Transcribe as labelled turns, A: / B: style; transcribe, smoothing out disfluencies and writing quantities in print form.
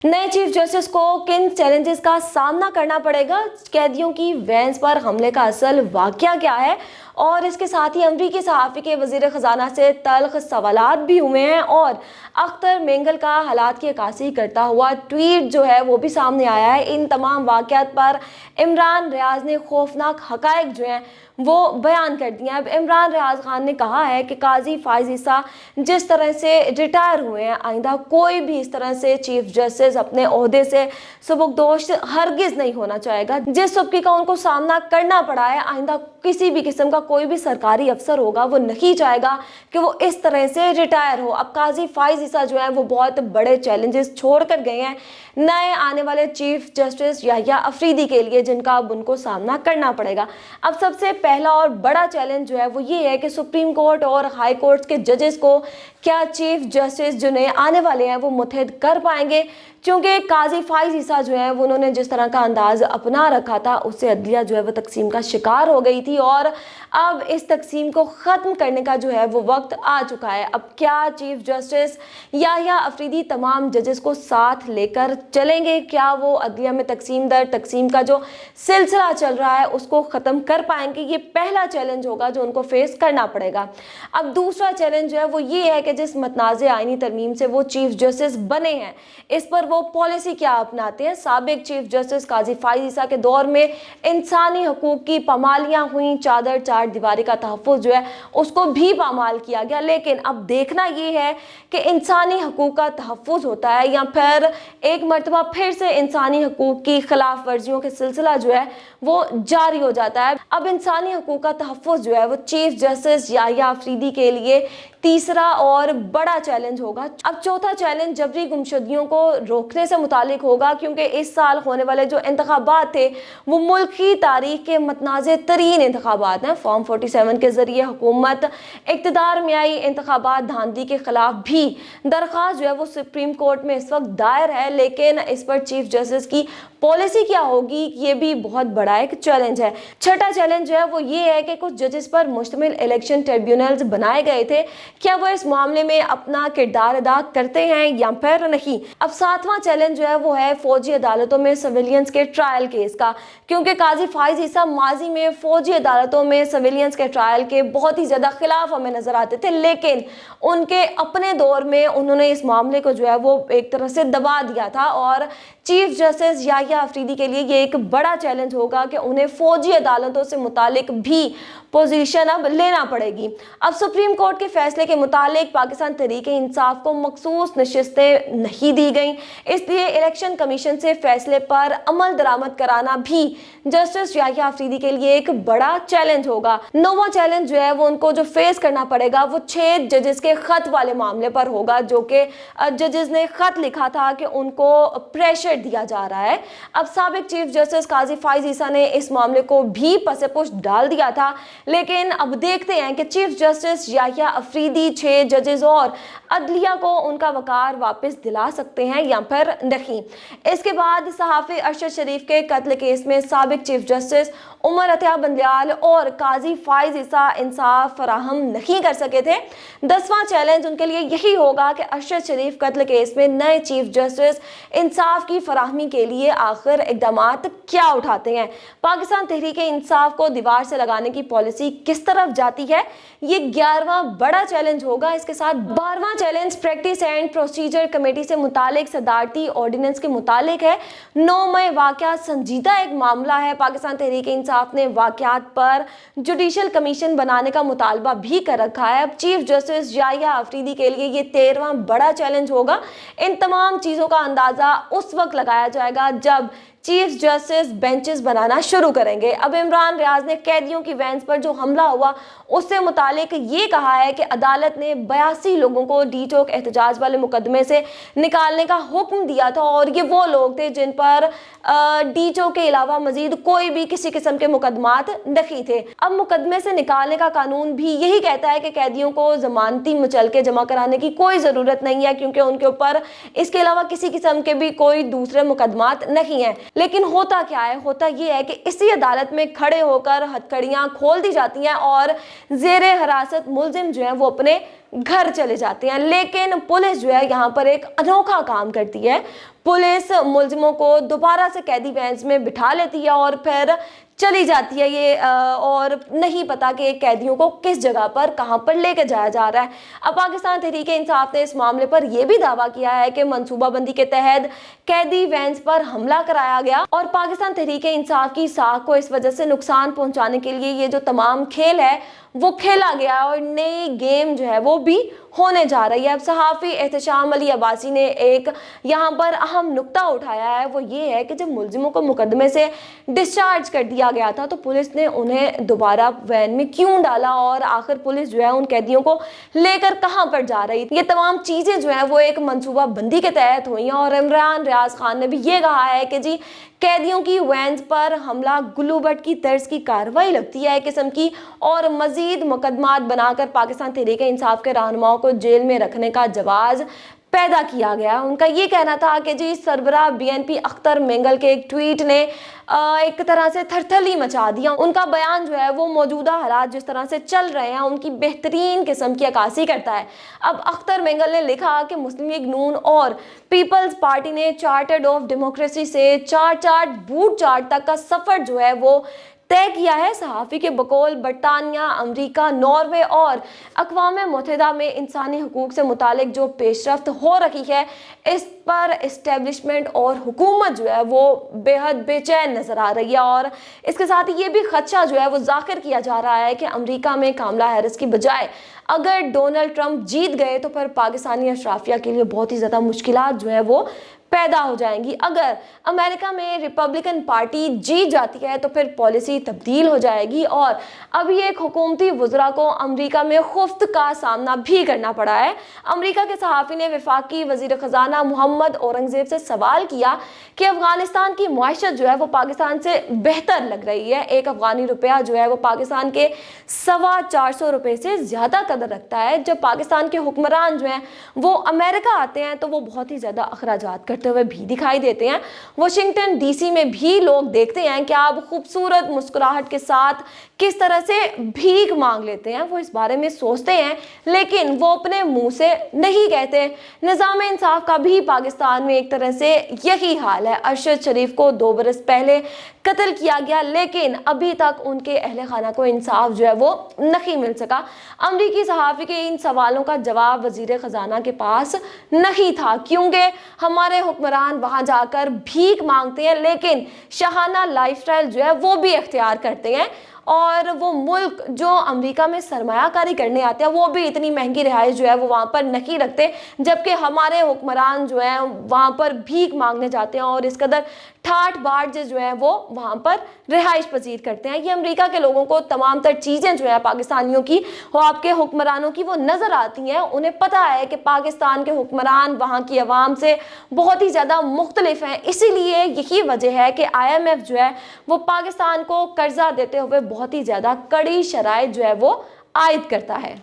A: नए chief justice को किन चैलेंजेस का सामना करना पड़ेगा, कैदियों की वैन्स पर हमले का असल वाकया क्या है, और इसके साथ ही अमरीकी सहाफ़ी के वज़ीर ख़जाना से तल्ख़ सवालात भी हुए हैं और अख्तर मेंगल का हालात की अक्कासी करता हुआ ट्वीट जो है वो भी सामने आया है। इन तमाम वाक़यात पर इमरान रियाज़ ने खौफनाक हक़ाइक़ जो हैं वो बयान कर दिए हैं। अब इमरान रियाज़ खान ने कहा है कि काजी फ़ाइज़ ईसा जिस तरह से रिटायर हुए हैं, आइंदा कोई भी इस तरह से चीफ जस्टिस अपने ओहदे से सुबुकदोश हरगिज़ नहीं होना चाहेगा। जिस सबकी का उनको सामना करना पड़ा है, आइंदा किसी भी किस्म का कोई भी सरकारी अफसर होगा वो नहीं चाहेगा कि वो इस तरह से रिटायर हो। अब काजी फ़ाइज़ ईसा जो है वो बहुत बड़े चैलेंजेस छोड़ कर गए हैं नए आने वाले चीफ जस्टिस याहिया अफरीदी के लिए, जिनका अब उनको सामना करना पड़ेगा। अब सबसे पहला और बड़ा चैलेंज जो है वो ये है कि सुप्रीम कोर्ट और हाई कोर्ट के जजेस को क्या चीफ जस्टिस जो नए आने वाले हैं वो मुत्तहिद कर पाएंगे, क्योंकि काजी फ़ाइज़ ईसा जो है वो उन्होंने जिस तरह का अंदाज अपना रखा था उससे अदलिया जो है वो तकसीम का शिकार हो गई थी और अब इस तकसीम को ख़त्म करने का जो है वो वक्त आ चुका है। अब क्या चीफ जस्टिस याहिया अफरीदी तमाम जजेस को साथ लेकर चलेंगे, क्या वो अदलिया में तकसीम दर तकसीम का जो सिलसिला चल रहा है उसको ख़त्म कर पाएंगे? ये पहला चैलेंज होगा जो उनको फेस करना पड़ेगा। अब दूसरा चैलेंज जो है वो ये है कि जिस मतनाज़ आइनी तरमीम से वो चीफ जस्टिस बने हैं इस पर वो पॉलिसी क्या अपनाते हैं। साबिक चीफ जस्टिस काजी फ़ाइज़ ईसा के दौर में इंसानी हकूक़ की पामालियाँ हुई, चादर चार दीवारी का तहफ़्फ़ुज़ जो है उसको भी पामाल किया गया, लेकिन अब देखना ये है कि इंसानी हकूक़ का तहफ़्फ़ुज़ होता है या फिर एक मरतबा फिर से इंसानी हकूक़ की खिलाफ वर्जियों के सिलसिला जो है वो जारी हो जाता है। अब इंसानी हकूक़ का तहफ़्फ़ुज़ जो है वो चीफ जस्टिस याहिया अफरीदी के लिए तीसरा और बड़ा चैलेंज होगा। अब चौथा चैलेंज जबरी गुमशुदगियों को रोकने से मुतालिक होगा, क्योंकि इस साल होने वाले जो इंतखाबात थे वो मुल्क की तारीख के मतनाज़ तरीन इंतखाबात हैं। फॉर्म 47 के ज़रिए हुकूमत इक़्तिदार में आई, इंतखाबात धांधली के ख़िलाफ़ भी दरख्वास्त जो है वो सुप्रीम कोर्ट में इस वक्त दायर है, लेकिन इस पर चीफ जस्टिस की पॉलिसी क्या होगी ये भी बहुत बड़ा एक चैलेंज है। छठा चैलेंज जो है वो ये है कि कुछ जजेस पर मुश्तमिल इलेक्शन ट्रिब्यूनल्स बनाए गए थे, क्या वो इस मामले में अपना किरदार अदा करते हैं या फिर नहीं। अब सातवां चैलेंज जो है वो है फौजी अदालतों में सिविलियंस के ट्रायल केस का, क्योंकि काजी फ़ाइज़ ईसा माजी में फौजी अदालतों में सिविलियंस के ट्रायल के बहुत ही ज़्यादा खिलाफ हमें नज़र आते थे, लेकिन उनके अपने दौर में उन्होंने इस मामले को जो है वो एक तरह से दबा दिया था और चीफ जस्टिस याहिया अफरीदी के लिए ये एक बड़ा चैलेंज होगा कि उन्हें फौजी अदालतों से मुतालिक भी पोजीशन अब लेना पड़ेगी। अब सुप्रीम कोर्ट के फैसले के मुतालिक पाकिस्तान तहरीक-ए इंसाफ को मखसूस नशिस्तें नहीं दी गई, इसलिए इलेक्शन कमीशन से फैसले पर अमल दरामद कराना भी जस्टिस याहिया अफरीदी के लिए एक बड़ा चैलेंज होगा। नौवां चैलेंज जो है वो उनको जो फेस करना पड़ेगा वो 6 जजेस के खत वाले मामले पर होगा, जो कि जजेस ने खत लिखा था कि उनको प्रेशर दिया जा रहा है। अब साबिक चीफ जस्टिस काजी फ़ाइज़ ईसा ने इस मामले को भी पसे पुश डाल दिया था, लेकिन अब देखते हैं कि चीफ जस्टिस याहिया अफरीदी 6 जजेस और अदलिया को उनका वकार वापस दिला सकते हैं या फिर नहीं। इसके बाद सहाफ़ी अरशद शरीफ के कत्ल केस में साबिक चीफ जस्टिस उमर अतिया बंदयाल और काजी फ़ाइज़ ईसा इंसाफ फराहम नहीं कर सके थे। 10वां चैलेंज उनके लिए यही होगा कि अरशद शरीफ कत्ल केस में नए चीफ जस्टिस इंसाफ की फराहमी के लिए आखिर इक़दामात क्या उठाते हैं। पाकिस्तान तहरीक-ए इंसाफ को दीवार से लगाने की पॉलिसी किस तरफ जाती है, ये 11वां बड़ा चैलेंज होगा। इसके साथ 12वां challenge practice and procedure committee से मुतालिक सदारती ऑर्डिनेंस के मुतालिक है। 9 मई वाक़या संजीदा एक मामला है। पाकिस्तान तहरीक-ए इंसाफ ने वाक़यात पर जुडिशल कमीशन बनाने का मुतालबा भी कर रखा है। अब चीफ जस्टिस याहिया अफरीदी के लिए ये 13वां बड़ा चैलेंज होगा। इन तमाम चीज़ों का अंदाज़ा उस वक्त लगाया जाएगा जब चीफ जस्टिस बेंचेस बनाना शुरू करेंगे। अब इमरान रियाज़ ने कैदियों की वैन्स पर जो हमला हुआ उससे मुतालिक ये कहा है कि अदालत ने 82 लोगों को डीटोक एहतजाज वाले मुकदमे से निकालने का हुक्म दिया था और ये वो लोग थे जिन पर डीटोक के अलावा मजीद कोई भी किसी किस्म के मुकदमात नहीं थे। अब मुकदमे से निकालने का कानून भी यही कहता है कि कैदियों को जमानती मुचलके जमा कराने की कोई ज़रूरत नहीं है, क्योंकि उनके ऊपर इसके अलावा किसी किस्म के भी कोई दूसरे मुकदमात नहीं है। लेकिन होता क्या है, होता ये है कि इसी अदालत में खड़े होकर हथकड़ियां खोल दी जाती हैं और जेरे हिरासत मुलजिम जो हैं वो अपने घर चले जाते हैं। लेकिन पुलिस जो है यहाँ पर एक अनोखा काम करती है। पुलिस मुलजिमों को दोबारा से कैदी वैन्स में बिठा लेती है और फिर चली जाती है ये और नहीं पता कि कैदियों को किस जगह पर कहां पर लेकर जाया जा रहा है। अब पाकिस्तान तहरीक इंसाफ ने इस मामले पर यह भी दावा किया है कि मंसूबाबंदी के तहत कैदी वैन्स पर हमला कराया गया और पाकिस्तान तहरीक इंसाफ की साख को इस वजह से नुकसान पहुंचाने के लिए ये जो तमाम खेल है वो खेला गया और नई गेम जो है वो भी होने जा रही है। अब सहाफ़ी एहतशाम अली अब्बासी ने एक यहाँ पर अहम नुक्ता उठाया है, वो ये है कि जब मुलजिमों को मुकदमे से डिस्चार्ज कर दिया गया था तो पुलिस ने उन्हें दोबारा वैन में क्यों डाला और आखिर पुलिस जो है उन कैदियों को लेकर कहाँ पर जा रही थी। ये तमाम चीज़ें जो है वो एक मनसूबा बंदी के तहत हुई हैं और इमरान रियाज खान ने भी ये कहा है कि जी कैदियों की वैन्स पर हमला गुल्लूबट की तर्ज की कार्रवाई लगती है किस्म की और मजीद मुकदमात बनाकर पाकिस्तान तहरीक इंसाफ के रहनुमाओं को जेल में रखने का जवाज पैदा किया गया। उनका ये कहना था कि जी सरबराह BNP अख्तर मेंगल के एक ट्वीट ने एक तरह से थरथली मचा दिया। उनका बयान जो है वो मौजूदा हालात जिस तरह से चल रहे हैं उनकी बेहतरीन किस्म की अक्कासी करता है। अब अख्तर मेंगल ने लिखा कि मुस्लिम लीग नून और पीपल्स पार्टी ने चार्टर्ड ऑफ डेमोक्रेसी से चार्ट बूट चार्ट तक का सफ़र जो है वो तय किया है। सहाफ़ी के बकौल बरतानिया, अमरीका, नॉर्वे और अक़वाम मुत्तहिदा में इंसानी हकूक़ से मुतालिक जो पेशरफ्त हो रही है इस पर इस्टेब्लिशमेंट और हुकूमत जो है वो बेहद बेचैन नज़र आ रही है और इसके साथ ही ये भी खदशा जो है वो ज़ाहिर किया जा रहा है कि अमरीका में कामला हैरिस की बजाय अगर डोनाल्ड ट्रंप जीत गए तो फिर पाकिस्तानी अशराफिया के लिए बहुत ही ज़्यादा मुश्किलात जो है वो पैदा हो जाएंगी। अगर अमेरिका में रिपब्लिकन पार्टी जीत जाती है तो फिर पॉलिसी तब्दील हो जाएगी और अभी एक हुकूमती वज़रा को अमेरिका में खुफ्त का सामना भी करना पड़ा है। अमेरिका के सहाफ़ी ने वफाकी वज़ीर ख़जाना मोहम्मद औरंगज़ेब से सवाल किया कि अफ़गानिस्तान की मुआशत जो है वो पाकिस्तान से बेहतर लग रही है। एक अफ़गानी रुपया जो है वो पाकिस्तान के 425 रुपये से ज़्यादा कदर रखता है। जब पाकिस्तान के हुक्मरान जो हैं वो अमेरिका आते हैं तो वो बहुत ही ज़्यादा अखराजात करते हुए भी दिखाई देते हैं। वाशिंगटन DC में भी लोग देखते हैं कि आप खूबसूरत मुस्कुराहट के साथ किस तरह से भीख मांग लेते हैं, वो इस बारे में सोचते हैं लेकिन वो अपने मुंह से नहीं कहते। निज़ाम इंसाफ का भी पाकिस्तान में एक तरह से यही हाल है। अरशद शरीफ को 2 बरस पहले कत्ल किया गया लेकिन अभी तक उनके अहले खाना को इंसाफ जो है वो नहीं मिल सका। अमरीकी सहाफ़ी के इन सवालों का जवाब वज़ीर ख़जाना के पास नहीं था क्योंकि हमारे हुक्मरान वहाँ जाकर भीख मांगते हैं लेकिन शाहाना लाइफस्टाइल जो है वो भी इख्तियार करते हैं और वो मुल्क जो अमेरिका में सरमायाकारी करने आते हैं वो भी इतनी महंगी रिहाइश जो है वो वहाँ पर नहीं रखते, जबकि हमारे हुक्मरान जो हैं वहाँ पर भीख मांगने जाते हैं और इस कदर ठाठ बाट जो है वो वहाँ पर रिहाइश पसीर करते हैं। ये अमेरिका के लोगों को तमाम तर चीज़ें जो है पाकिस्तानियों की और आपके हुक्मरानों की वो नज़र आती हैं। उन्हें पता है कि पाकिस्तान के हुक्मरान वहाँ की आवाम से बहुत ही ज़्यादा मुख्तलिफ हैं। इसीलिए यही वजह है कि IMF जो है वो पाकिस्तान को कर्जा देते हुए बहुत ही ज़्यादा कड़ी शराइत जो है वो आयद करता है।